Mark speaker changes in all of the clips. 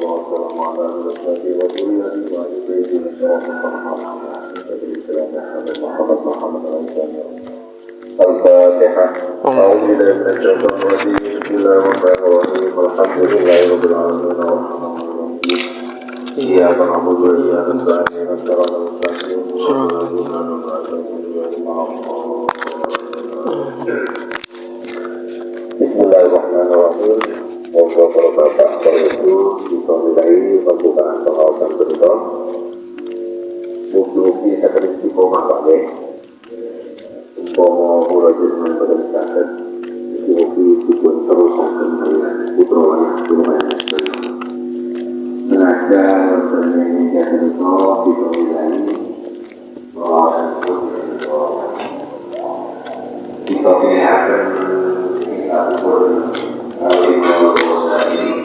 Speaker 1: والسلام على أشرف الأنبياء والمرسلين الفاتحة. أعوذ بالله من الشيطان الرجيم. بسم الله الرحمن الرحيم. الحمد لله رب العالمين الرحمن الرحيم. إياك نعبد وإياك نستعين صراط المستقيم صراط الذين أنعمت عليهم. Bismillahirrahmanirrahim. Moga para bapak perlu bisa nilai pembukaan pengawasan bentuk. Mugi-mugi sakit istiqomah pakai. Umpama kula jenengan boten saged, mugi-mugi dipun terusaken kaliyan putra wayah kula. Senajan wonten ing jatirta bisa nilai kita pilihaken kita pun kali ini kita bisa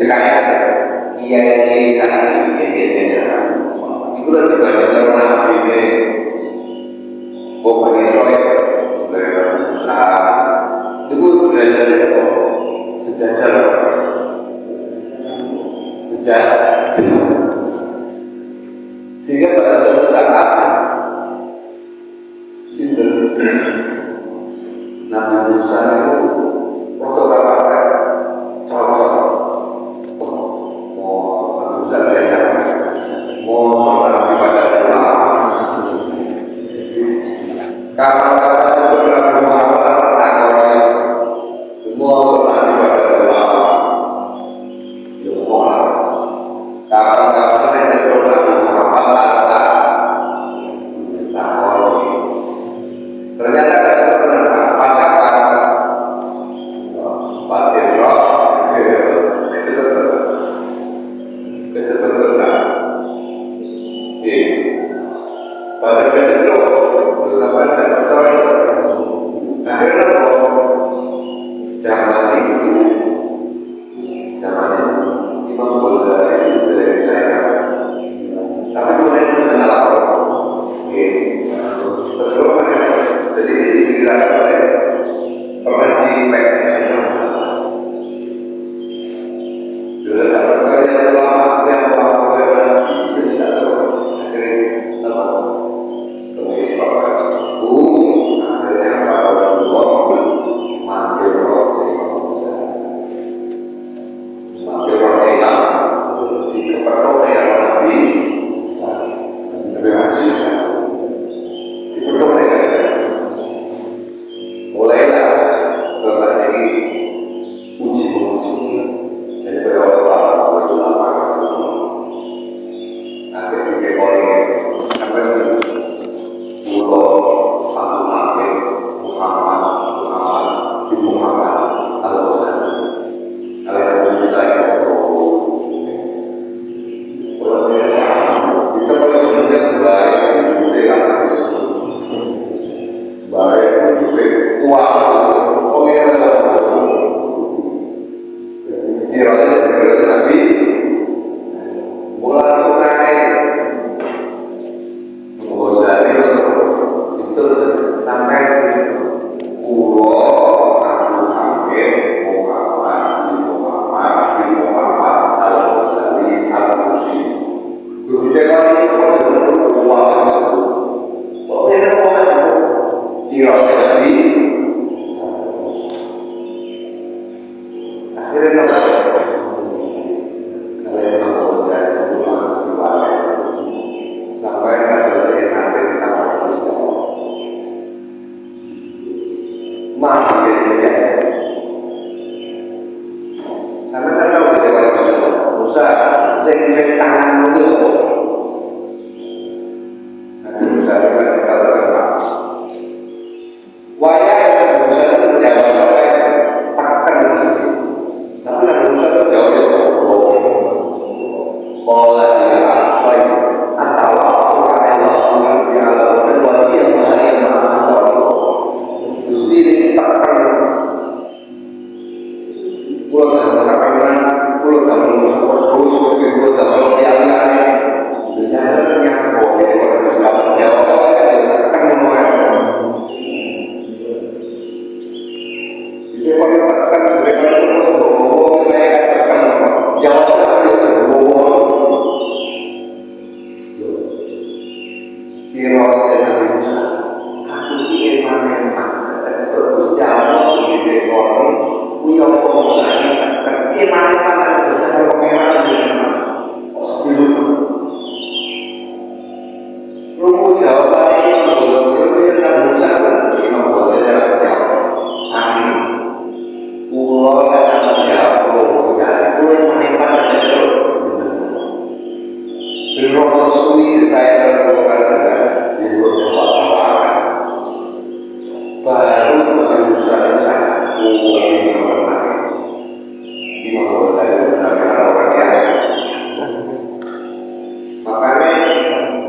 Speaker 1: sekarang kiai sana kiai itu lebih banyak orang ini bukan Israel usaha itu belajar sejajar sehingga pada suatu saat Nabi Musa itu waktu cocok mau Nabi Musa biasa mau sholat ibadah kapan-kapan itu Nabi Muhammad mau sholat ibadah kapan-kapan itu Nabi Muhammad ternyata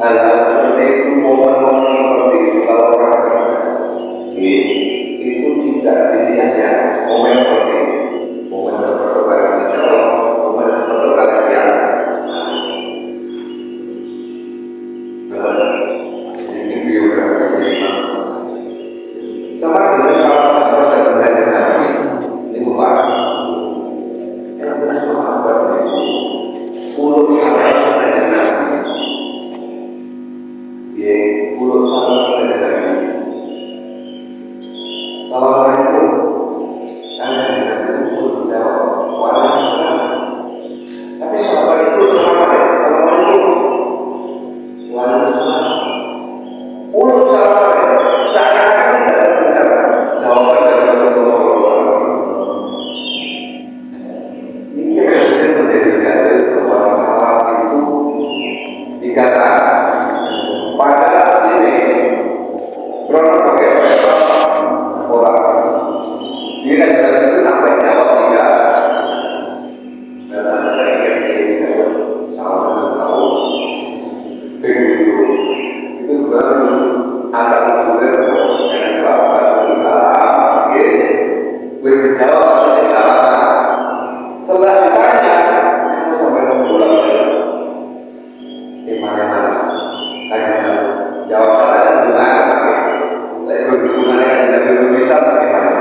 Speaker 1: hal-hal seperti itu, momen-momen seperti itu kalau orang cerdas itu tidak disia-siakan. Momen seperti itu, momen bertobat kepada Allah, momen Yang sahabat itu puluh sahabat ada Nabi. Ya, puluh sahabat ada Nabi. Assalamualaikum. Karena Nabi itu menjawab, waalaikumsalam. Tapi sahabat itu sahabat ya, Assalamualaikum. Waalaikumsalam. Puluh sahabat ya, seakan-akan tidak benar jawaban dari Rasulullah SAW. Ini yang menjadi dalil bahwa salah itu dikatakan pada aslinya krono pakai orang. Jika dalil itu sampai jawab tidak, dan saya ingin tidak salah tahu begitu. Itu sebenarnya asal usulnya dengan sahabat salah, wis dijawab atau salah. Setelah ditanya, kamu sampai membulan di mana-mana. Tanya jawab salah gimana? Lalu hubungannya kan tidak berbisa bagaimana?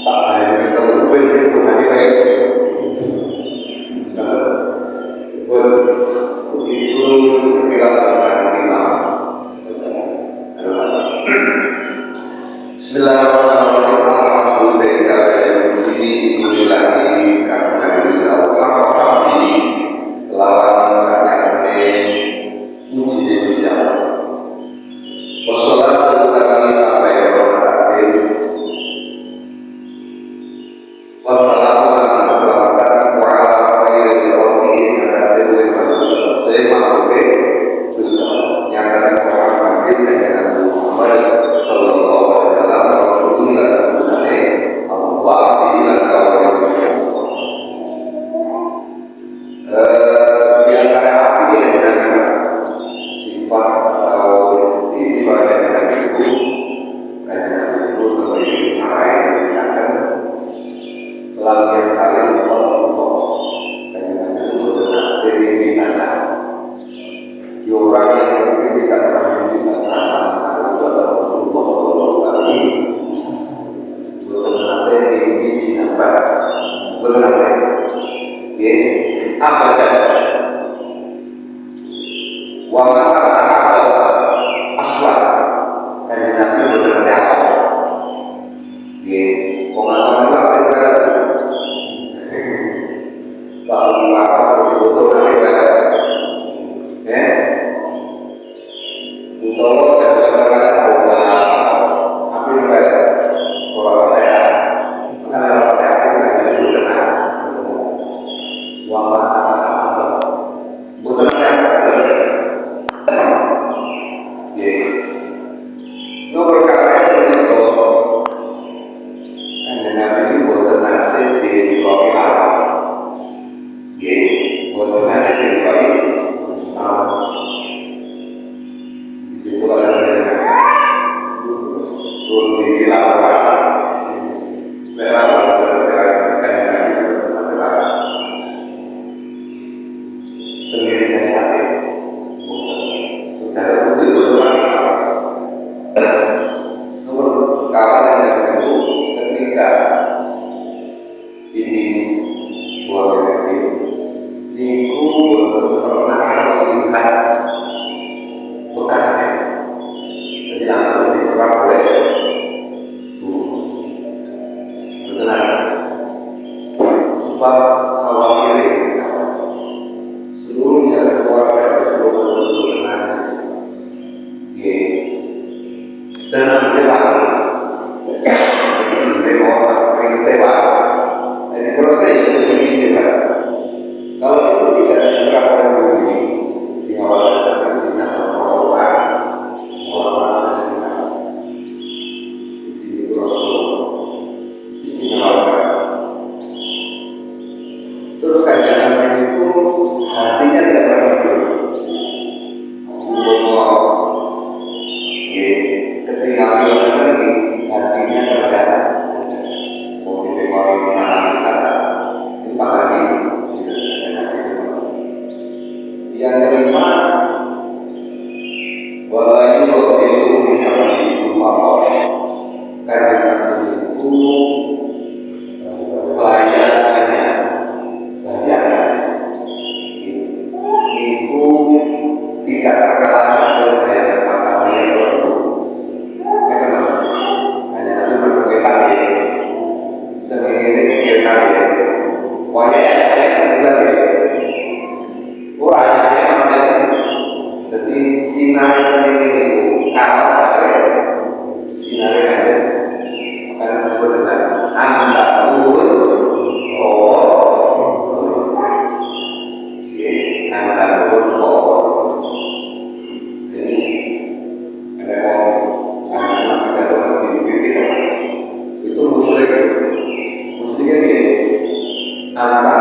Speaker 1: Tak hanya kita berubah hubungannya baik. Itu sekilas tentang kita. Bismillahirrahmanirrahim.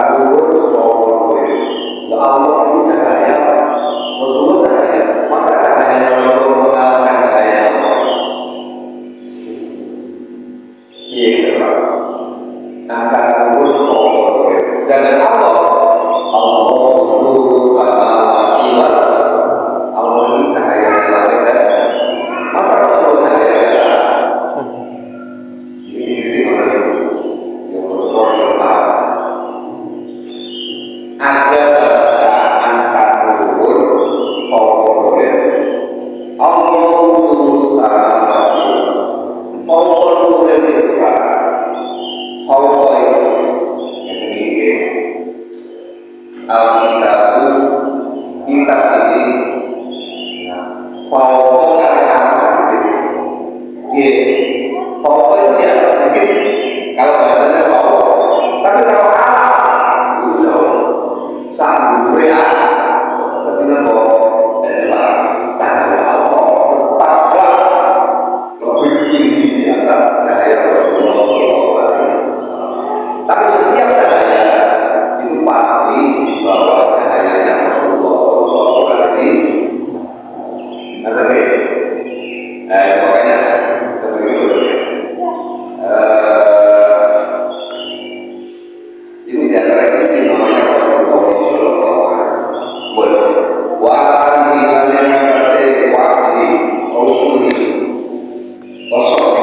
Speaker 1: kubur soal ya Allah itu cahaya Rasulullah cahaya masa cahaya Rasulullah mengalahkan cahaya Allah iya angkat kubur soal dan Allah nurus sama ilah Allah ini cahaya langit dan masa Rasulullah cahaya ada bahasa angkat kubur pokoknya Allah sama pokoknya itu pokoknya ini Alkitab kitab ini pokoknya pokoknya di atas sedikit kalau bahasanya pokok tapi kalau itu jauh sanggup real berarti kan pokok adalah cahaya Allah tetaplah lebih tinggi di atas cahaya Rasulullah tapi setiap cahaya itu pasti di bawah cahayanya Rasulullah SAW makanya ini diantara istimewanya Rasulullah SAW wa'alaihi kalian kasih wa'alaihi Rasulullah Rasulullah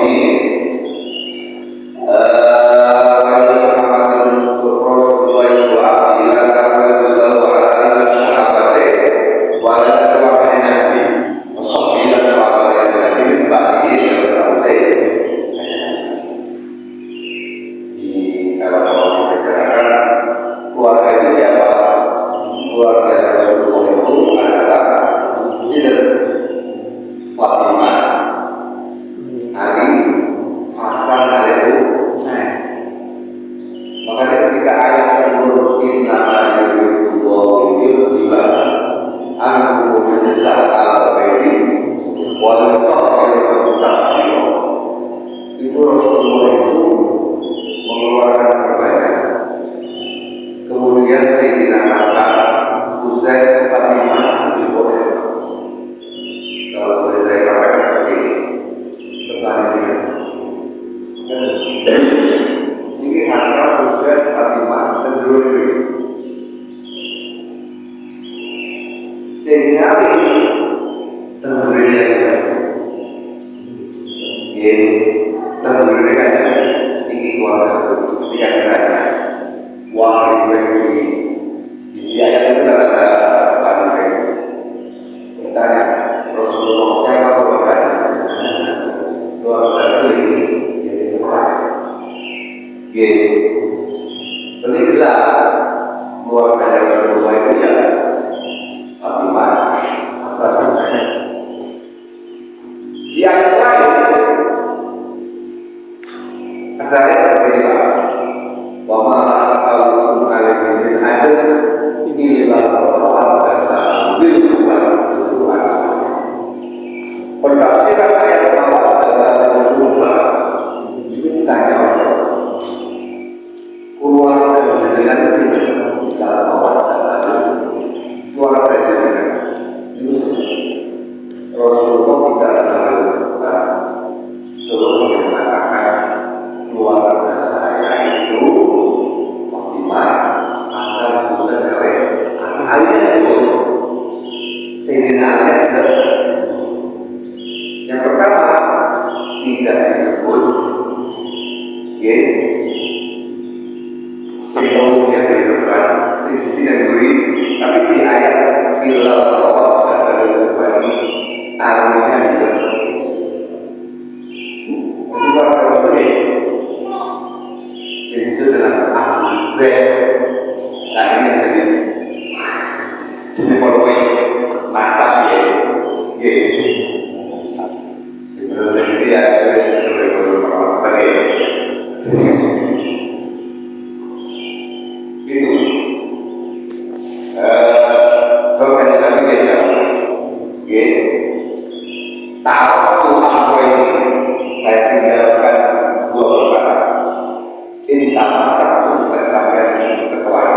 Speaker 1: Ini tak masak, saya sampai kekeluargaan.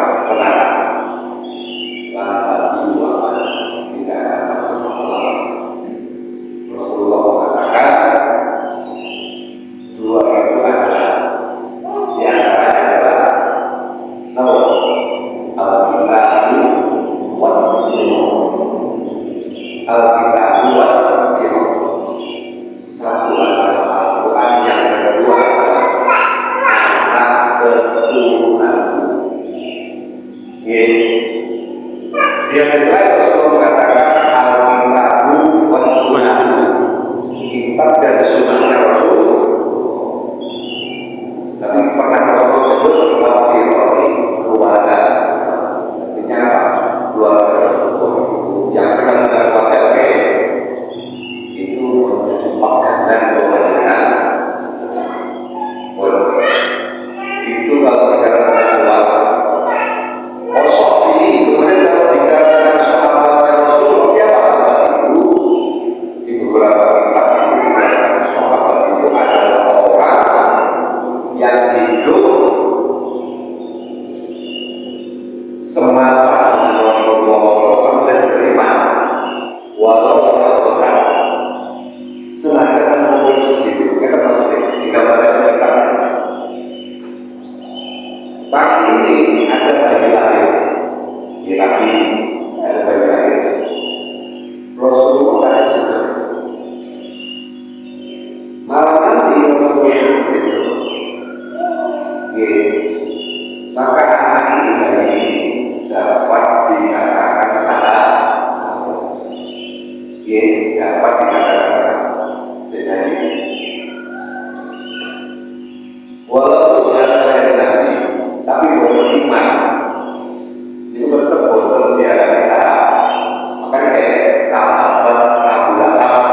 Speaker 1: Yang selain Rasulullah mengatakan al-kitabu was-sunnah, kitab dan sunnahnya Rasul. Tapi pernah Rasul sebut wafirati keluarga, artinya apa? Keluarga Rasulullah yang benar-benar keluarga itu menjadi pegangan kebanyakan. Itu kalau bicara tentang keluarga. Kosong ini kemudian kalau bicara tentang sahabat Rasul, siapa sahabat itu? Di beberapa kitab itu dikatakan sahabat itu adalah orang yang hidup semasa Rasulullah SAW dan beriman, walau berat. Sengaja kan mengumpul segitu, kita maksudnya digambarkan kitabnya. Pagi ini ada bayi lahir, ya tapi ada bayi lahir. Rasulullah kasih sudah. Malam nanti Rasulullah itu, maka anak ini bayi ini dapat dikatakan salah, dapat dikatakan salah. Jadi, walaupun ada dari Nabi, tapi beriman itu tetap boleh diarahkan salah. Makanya kayak sahabat Abu Lahab,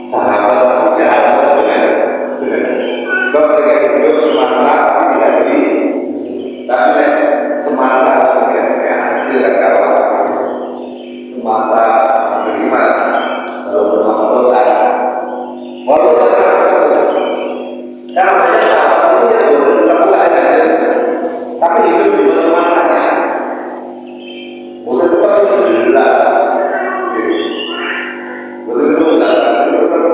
Speaker 1: sahabat Abu Jahal, kalau mereka hidup semasa tidak beri, tapi semasa tidak kalah, semasa beriman, kalau bermakna walaupun karena banyak sahabat itu yang boleh tetap ada, tapi hidup di masa-masanya boleh tetap jelas, boleh jelas, itu tetap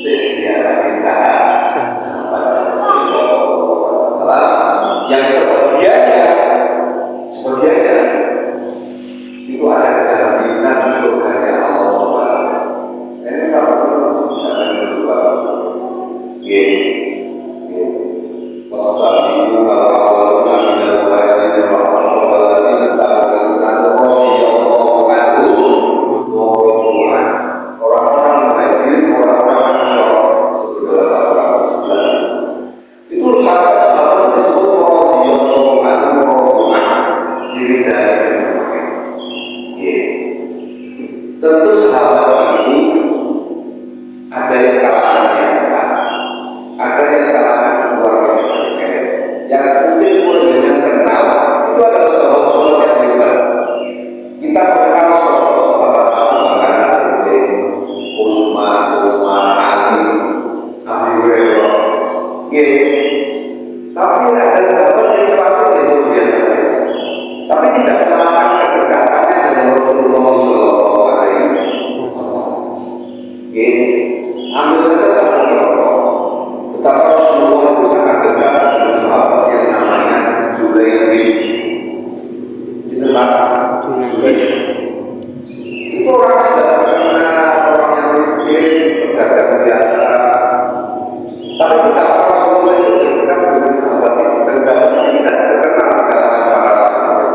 Speaker 1: sediakan sahabat yang sepertinya itu ada jaminan surganya Allah Subhanahu. Ini sahabat itu bisa berdua. Wassalamualaikum warahmatullahi tentu sahabat ini ada yang kalangan biasa, ada yang kalangan keluarga besar, yang mungkin yang kenal itu adalah sahabat-sahabat yang hebat. Kita mengenal sosok sahabat Abu Bakar As-Siddiq, Utsman, Ali, Abu Hurairah. Tapi ada sahabat yang klasik yang biasa, tapi tidak mengalahkan kedekatannya dengan Rasulullah SAW. Ambil saja satu contoh, betapa Rasulullah itu sangat dekat dengan sahabat yang namanya Jubair bin Jubair. Itu orang yang miskin, pedagang biasa. Tapi betapa Rasulullah itu dekat dengan sahabat itu, dan sahabatnya tidak terkenal di kalangan para sahabat.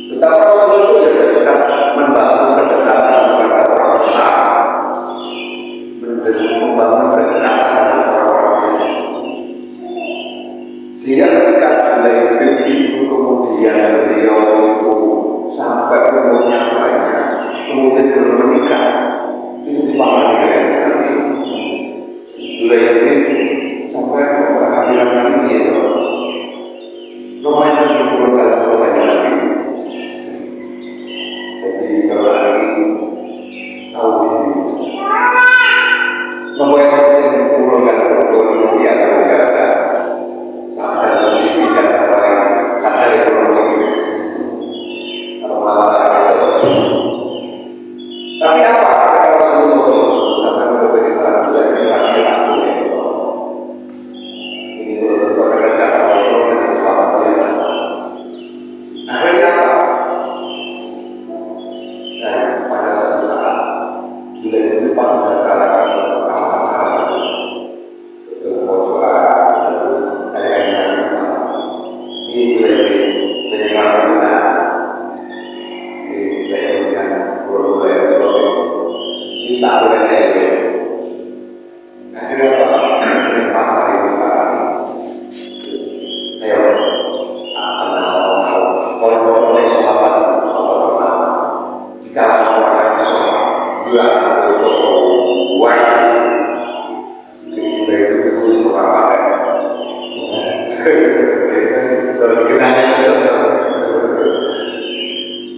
Speaker 1: Betapa Rasulullah itu dekat membangun kedekatan kepada orang besar, membangun kedekatan dengan orang-orang biasa. Sehingga ketika Jubair bin itu kemudian beliau itu sampai umurnya banyak, kemudian belum menikah, itu dipanggil dengan Nabi. Jubair bin sampai kehadiran Nabi itu lumayan bersyukur kalau banyak Nabi. Jadi kalau lagi tahu sih, membuat mesin kurungan kurung di atas negara sampai posisi dan apa yang ada di kurung atau malah itu. Tapi apa kalau Rasulullah sampai berbeda dengan lagi aku ini betul-betul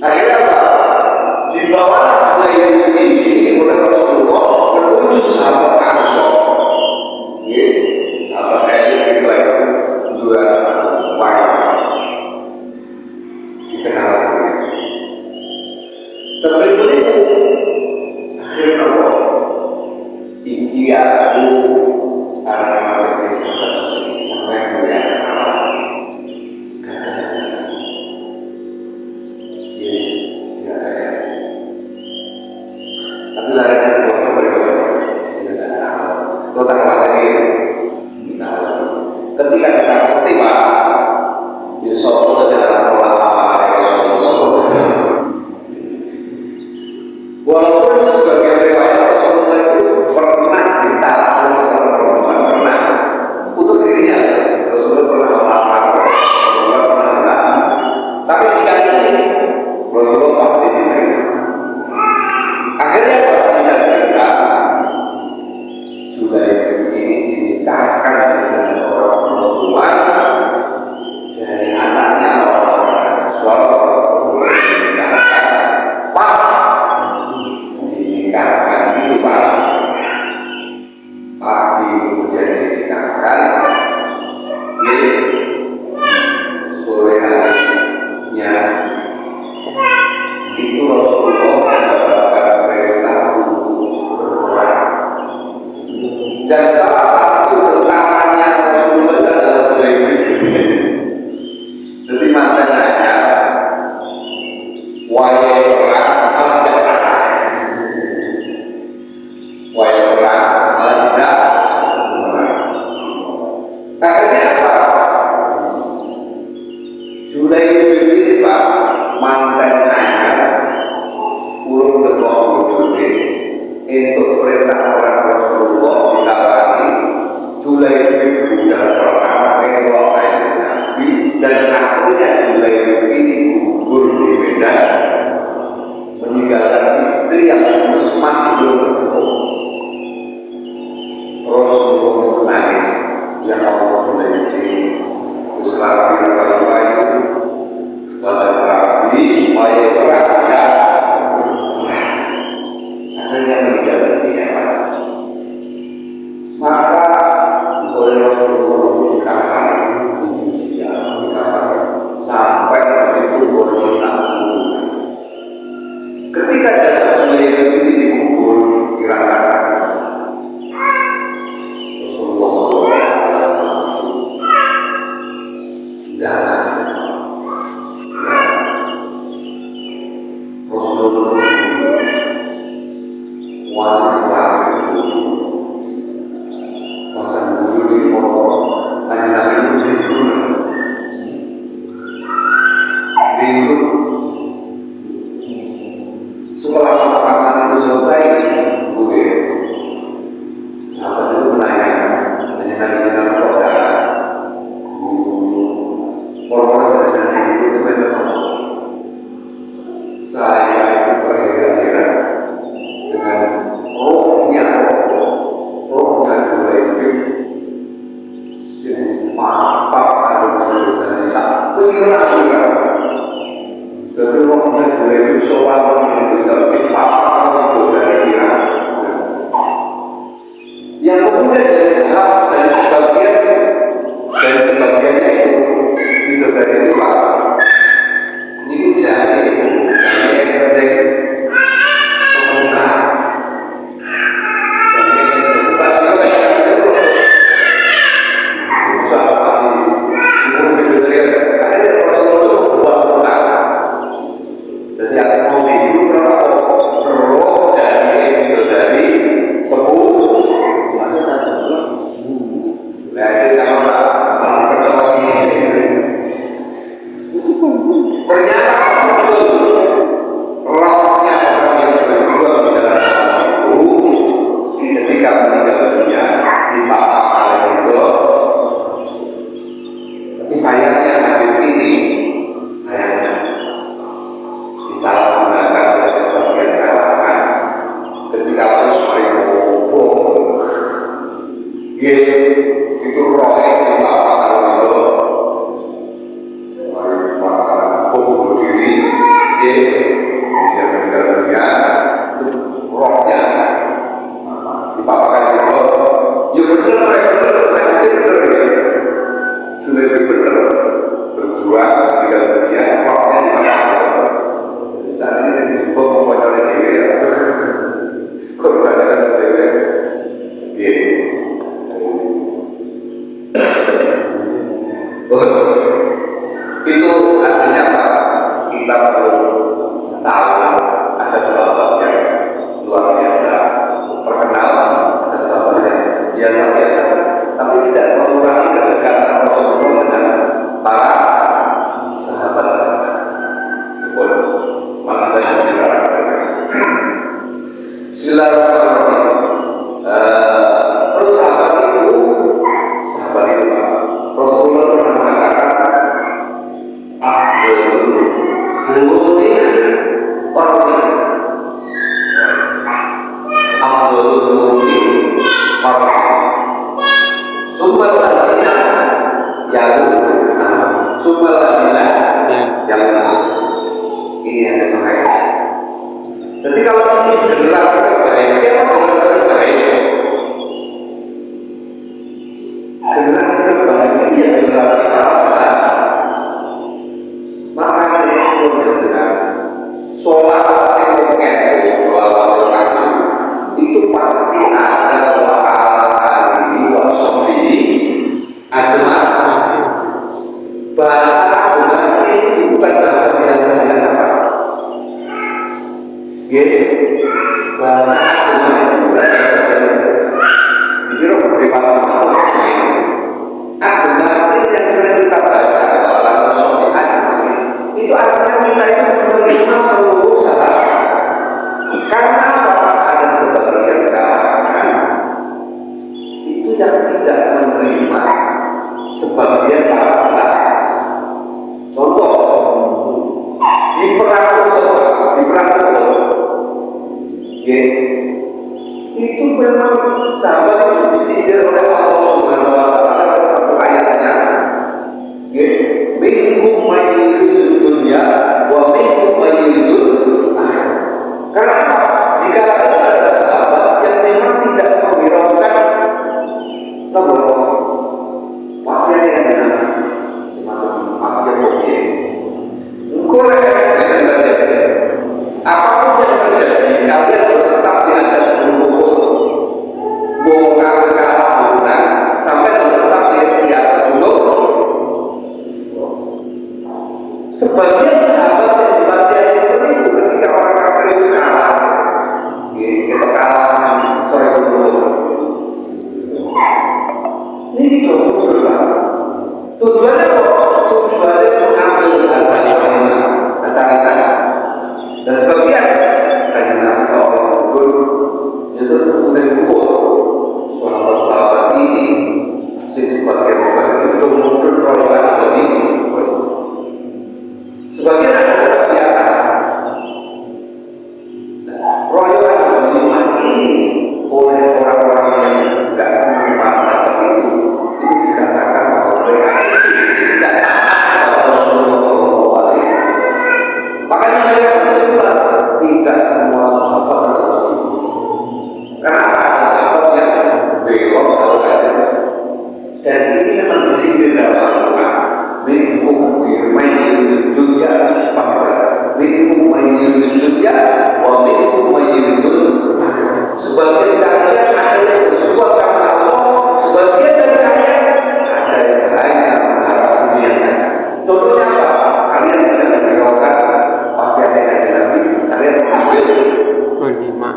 Speaker 1: Akhirnya apa? Dibawa Zaid ini oleh Rasulullah menuju sahabat Ansor. Ya, sahabat elit itu juga wayang dikenal. Terus itu akhirnya apa? Iki aku karena mati sahabat sampai kemudian ketika kita ngerti Pak Yusuf itu adalah walaupun sebagai riwayat Rasulullah itu pernah ditaruh seorang perempuan pernah untuk dirinya Rasulullah pernah melamar Rasulullah pernah melamar tapi jika ini Rasulullah pasti diterima akhirnya pasti diterima juga ini dinikahkan dengan seorang perempuan dari anaknya orang suara dinikahkan pas dinikahkan itu Pak pagi kemudian dinikahkan di sore harinya itu Rasulullah mendapatkan perintah untuk berperang dan salah satu tentaranya Rasulullah adalah Zaid. Jadi maknanya wayang perang malah tidak wayang perang malah tidak akhirnya apa? Junaid ini Pak mantan ayah urung ketua wujudnya untuk perintah orang Rasulullah ditawari Junaid bukan perang ketua Nabi dan akhirnya Junaid ini gugur di Medan meninggalkan istri yang masih belum tersentuh. Rasulullah menangis ya Allah Junaid Usrafi al-Bayu bahasa Arabi Bayu Raja akhirnya meninggal dunia maka oleh Rasulullah dikatakan sampai itu boleh satu ketika jasad Junaid ini dikubur dirasakan Rasulullah SAW dan Rasulullah setelah pemakaman itu selesai, sahabat itu menanyakan, dengan saudara, orang-orang sedang itu memang saya itu berhira-hira dengan rohnya Junaid maaf ada maksudnya di sana kira-kira jadi rohnya Junaid soal yang bisa dipapar itu dari kira yang kemudian dari sahabat dan sebagiannya itu dari Pak ini jadi efek pemuka jadi aku mau Itu artinya apa? Kita perlu tahu ada sahabat yang luar biasa terkenal, ada sahabat yang biasa-biasa, tapi tidak mengurangi kedekatan Rasulullah dengan para sahabat-sahabat. Masih banyak dikatakan. Bismillahirrahmanirrahim. Terus sahabat itu Rasulullah pernah mengatakan ini yang disampaikan. Jadi kalau ini generasi terbaik, siapa generasi terbaik? Generasi terbaik ini ya generasi para sahabat. Maka dari seluruh generasi, sholat itu pasti ada wa'ala wa sahbihi ajma'in. Bahasa Arab ini bukan bahasa biasa-biasa, Pak. Bahasa Arab itu bukan bahasa biasa. Dikira berbeda ajma'in yang sering kita baca wa'ala wa sahbihi ajma'in. Itu artinya kita itu menerima seluruh sahabat. Karena apa? Ada sebagian kalangan itu yang tidak menerima sebagian para sahabat. Contoh di perang itu memang sahabat itu disindir oleh Allah Subhanahu wa Ta'ala pada satu ayatnya. Minhum man yuridud dunya wa minhum man yuridul akhirah. Karena apa? Jika ada sahabat yang memang tidak menghiraukan pasien yang dengan semacam pasien objek. Engkau apapun yang terjadi, kalian harus tetap di atas hukum. Bukan kalah menang sampai tetap di atas hukum. Sebagian sahabat yang diwasiati itu ketika orang kafir itu kalah, kita kalah sore dulu. Ini betul kan? Tujuannya apa? Tujuannya mengambil harta dan sebagian kajian Nabi Allah itu kemudian ukur sahabat ini sebagian itu mundur royal dari sebagian ada di atas royal ini oleh orang-orang yang tidak senang bahasa itu dikatakan bahwa mereka tidak taat kepada Rasulullah SAW. Makanya mereka bersebelah tidak semua sahabat harus karena ada sahabat yang belok kalau ada dan ini memang disindir dalam Al-Quran. Minhum man yuridud dunya minhum man yuridud dunya wa minhum man yuridul akhirah. Sebagian kalian ada yang berjuang karena Allah, sebagian dari kalian ada yang lainnya mengharap dunia saja. Contohnya apa? Kalian tidak menghiraukan pasien yang ada Nabi, kalian ambil berlima.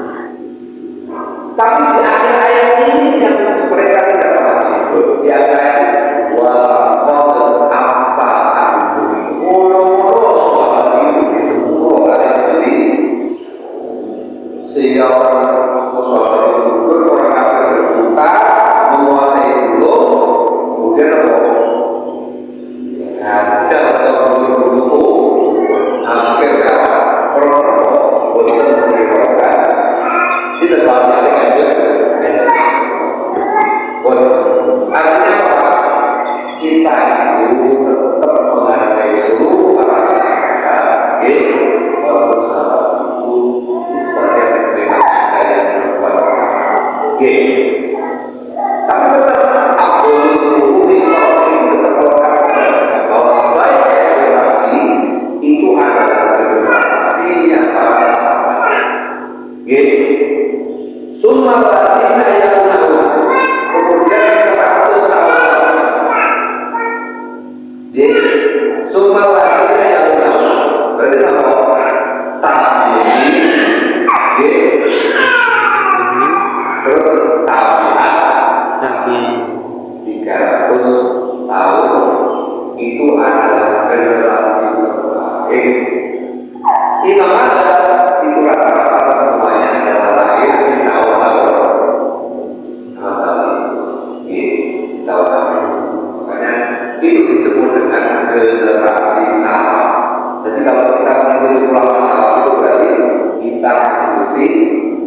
Speaker 1: Tapi di akhir ayat ini yang mereka tidak pahami, di akhir ayat wa qad afa anhum mulu-mulu itu disebut oleh Nabi sehingga orang musyrik itu orang kafir berbuta menguasai dulu kemudian apa? Hajar atau dulu hampir kalah orang boleh menghiraukan tidak bahasa dengan artinya apa? Kita itu tetap menghargai seluruh para sahabat, walaupun sahabat itu sebagian dengan ada yang berbuat sahabat. Tapi tetap Abdul Mu'min kalau itu tetap melekat bahwa sebaik Sumala ya berarti apa? Tabi'i, terus tabi'at 300 tahun itu adalah generasi terbaik. Imam Azhar itu rata-rata semuanya adalah lahir di tahun-tahun di tahun-tahun. Makanya itu disebut dengan generasi salaf. Jadi kalau kita mengikuti ulama salaf itu berarti kita mengikuti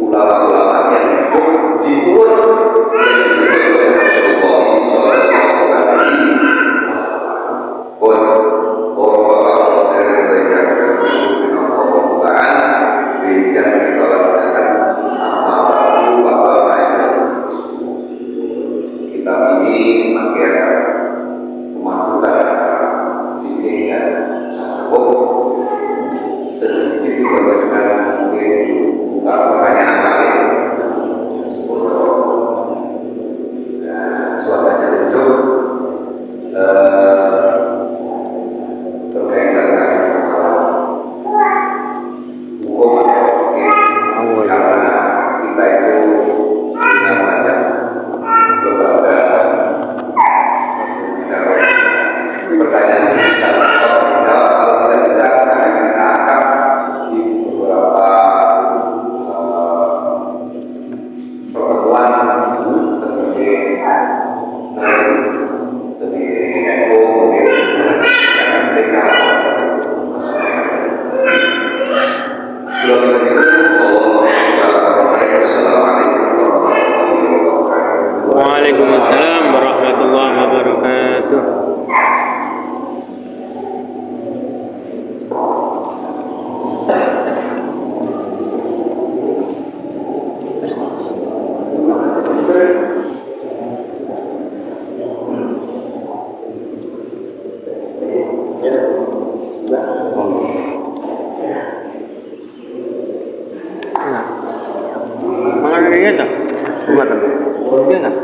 Speaker 1: ulama-ulama yang hidup di turun yang disebut oleh Rasulullah Sallallahu Alaihi Wasallam. Kitab ini mengajarkan kemampuan fikih dan tasawuf. Sedikit juga dengan mungkin buka pertanyaan lain untuk suasana sejuk berkaitan dengan masalah hukum atau fikih, karena kita itu punya banyak lembaga pertanyaan bisa dijawab. Kalau tidak bisa kita akan di beberapa pertemuan seperti Eko mungkin mereka
Speaker 2: Waalaikumsalam warahmatullahi wabarakatuh. Mana dia tak? Bukan. Dia tak?